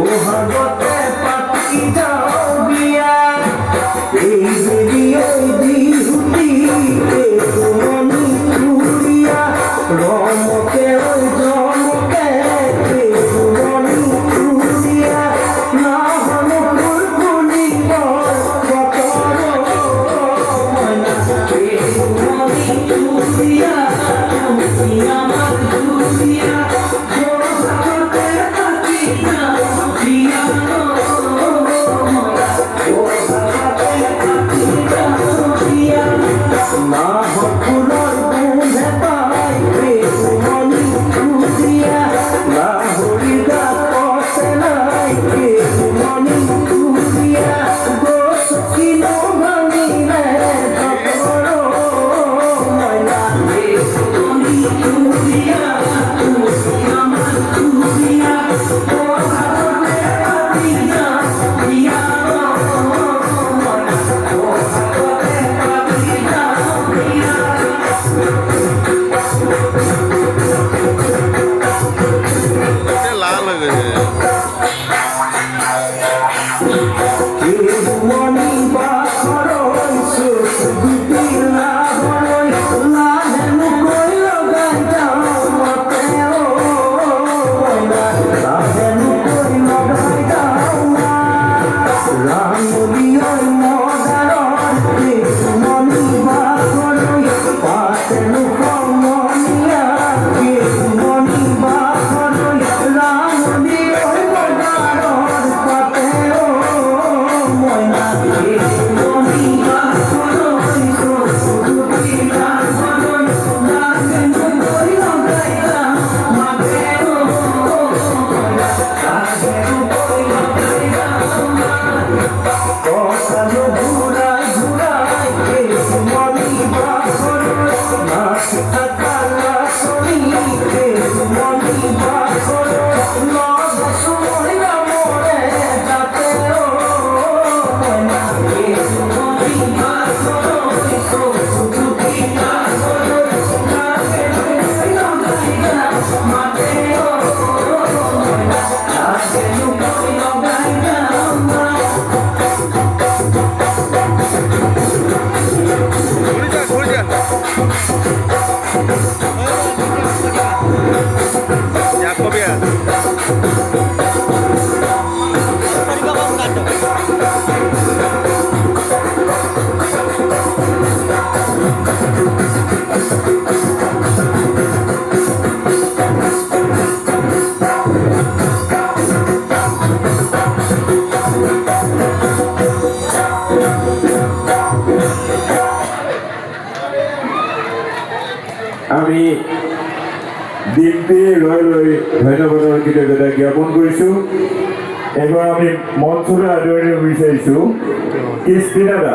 ভাগতে পাতি যাও বিয়া এই বেরিয়ে বিহুতি মনি চুরিয়া রমকে ওই জমকে মনি চুরিয়া না হলো ফুলফুলি বতর ময়না মনি চুরিয়া তুমি আমার চুরিয়া না হকুলর বুঝে পাই মনি চুরিয়া না হরিদা কষে নাই মনি চুরিয়া গোস কিলো ভাঙিলে ধর ময়না মনি চুরিয়া তুমি আমার চুরিয়া লাল হয়ে গেছে মনি বাখর দুটি লাভরই লাহেন কইল গাই যাও মতে ও ময়না লাহেন কইল গাই যাও রামলিয়র মদারর মনি বাখরই পাতেন কমনিয়া মনি বাখরই রামলিয়র মদারর পাতে ও ময়না মনি বাখরই দুটি লাভরই লাহেন কইল গাই যাও মতে ও ময়না লাহেন কইল গাই যাও কসালো ঘুরাই ঘুরাই মনি বাখর নাচ থাকালা শনি মনি বাখর লব সময় মরে যাতে ও ময়না মনি বাখর দুটি বাখর নাচে মাতে ও ময়না নাচে লুকাই লগাই Jacobian. আমি দিনটি ৰৈ ৰৈ ধন্যবাদৰ কৃতজ্ঞতা জ্ঞাপন কৰিছোঁ। এবাৰ আমি মঞ্চলৈ আদৰণি বিচাৰিছোঁ কৃষ্টি দাদা।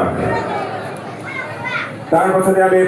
তাৰ পাছতে আমি